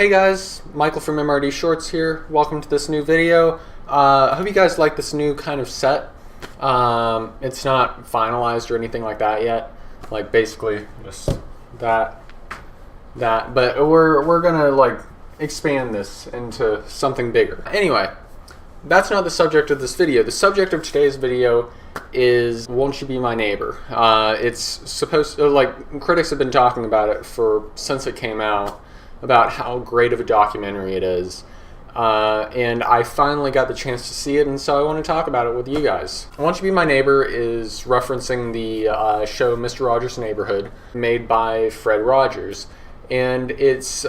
Hey guys, Michael from MRD Shorts here. Welcome to this new video. I hope you guys like this new kind of set. It's not finalized or anything like that yet. Like basically just that. But we're gonna like expand this into something bigger. Anyway, that's not the subject of this video. The subject of today's video is Won't You Be My Neighbor? It's supposed to, like, critics have been talking about it since it came out, about how great of a documentary it is. And I finally got the chance to see it, and so I want to talk about it with you guys. Won't You Be My Neighbor is referencing the show Mr. Rogers' Neighborhood, made by Fred Rogers. And it's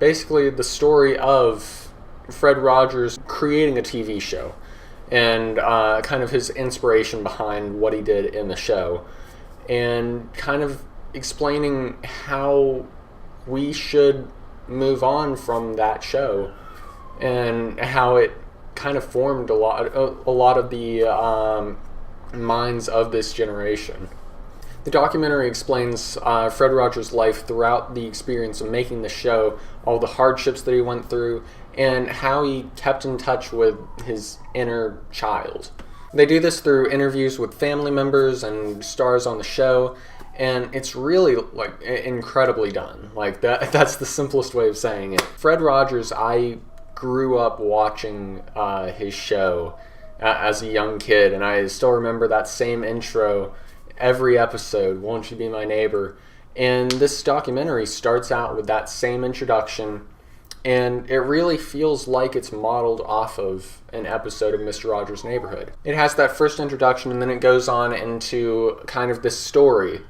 basically the story of Fred Rogers creating a TV show and kind of his inspiration behind what he did in the show, and kind of explaining how we should move on from that show and how it kind of formed a lot of the minds of this generation. The documentary explains Fred Rogers' life throughout the experience of making the show, all the hardships that he went through, and how he kept in touch with his inner child. They do this through interviews with family members and stars on the show, and it's really like incredibly done. Like that's the simplest way of saying it. Fred Rogers, I grew up watching his show as a young kid, and I still remember that same intro every episode, Won't You Be My Neighbor? And this documentary starts out with that same introduction, and it really feels like it's modeled off of an episode of Mr. Rogers' Neighborhood. It has that first introduction, and then it goes on into kind of this story,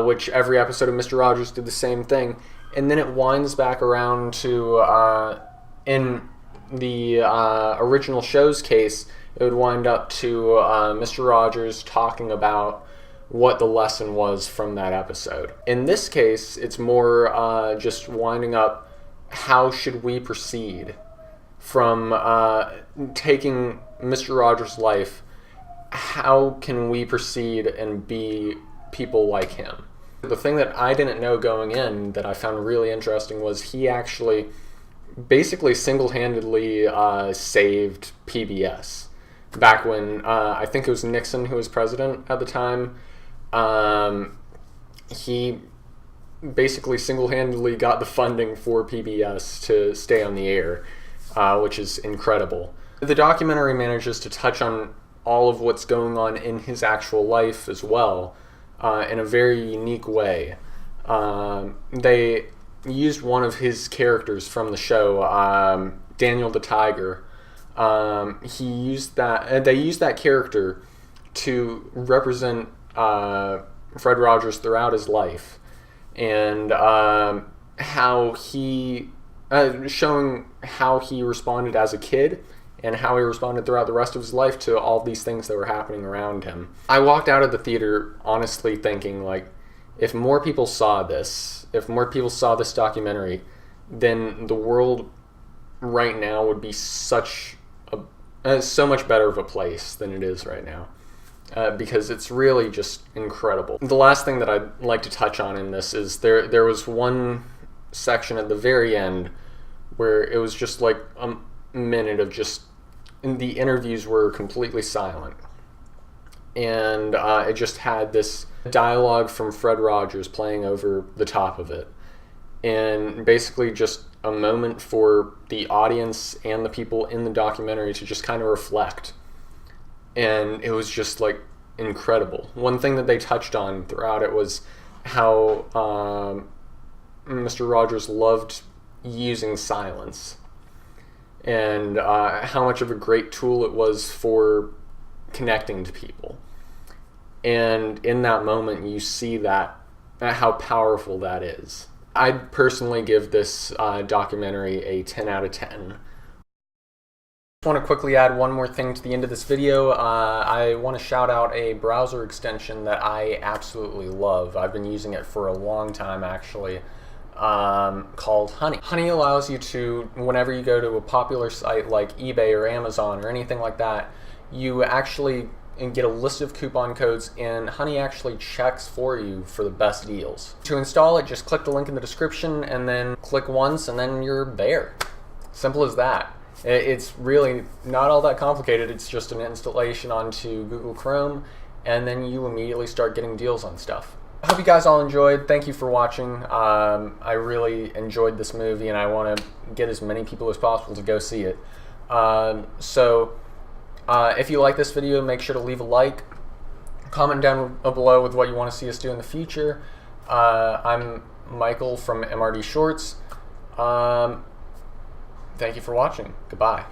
which every episode of Mr. Rogers did the same thing, and then it winds back around to, in the original show's case, it would wind up to Mr. Rogers talking about what the lesson was from that episode. In this case, it's more just winding up how should we proceed from taking Mr. Rogers' life. How can we proceed and be people like him? The thing that I didn't know going in that I found really interesting was he actually basically single-handedly saved PBS. Back when I think it was Nixon who was president at the time, he basically single-handedly got the funding for PBS to stay on the air, which is incredible. The documentary manages to touch on all of what's going on in his actual life as well, in a very unique way. They used one of his characters from the show, Daniel the Tiger. They used that character to represent Fred Rogers throughout his life, and how he showing how he responded as a kid and how he responded throughout the rest of his life to all these things that were happening around him. I walked out of the theater honestly thinking, like, if more people saw this documentary, then the world right now would be so much better of a place than it is right now, because it's really just incredible. The last thing that I'd like to touch on in this is there was one section at the very end where it was just like a minute of just, the interviews were completely silent, and it just had this dialogue from Fred Rogers playing over the top of it, and basically just a moment for the audience and the people in the documentary to just kind of reflect. And it was just like incredible. One thing that they touched on throughout it was how Mr. Rogers loved using silence, and how much of a great tool it was for connecting to people. And in that moment, you see that how powerful that is. I'd personally give this documentary a 10 out of 10. I want to quickly add one more thing to the end of this video. I want to shout out a browser extension that I absolutely love. I've been using it for a long time, actually, called Honey. Honey allows you to, whenever you go to a popular site like eBay or Amazon or anything like that, you actually and get a list of coupon codes, and Honey actually checks for you for the best deals. To install it, just click the link in the description and then click once and then you're there. Simple as that. It's really not all that complicated. It's just an installation onto Google Chrome, and then you immediately start getting deals on stuff. I hope you guys all enjoyed. Thank you for watching. I really enjoyed this movie, and I want to get as many people as possible to go see it. If you like this video, make sure to leave a like. Comment down below with what you want to see us do in the future. I'm Michael from MRD Shorts. Thank you for watching. Goodbye.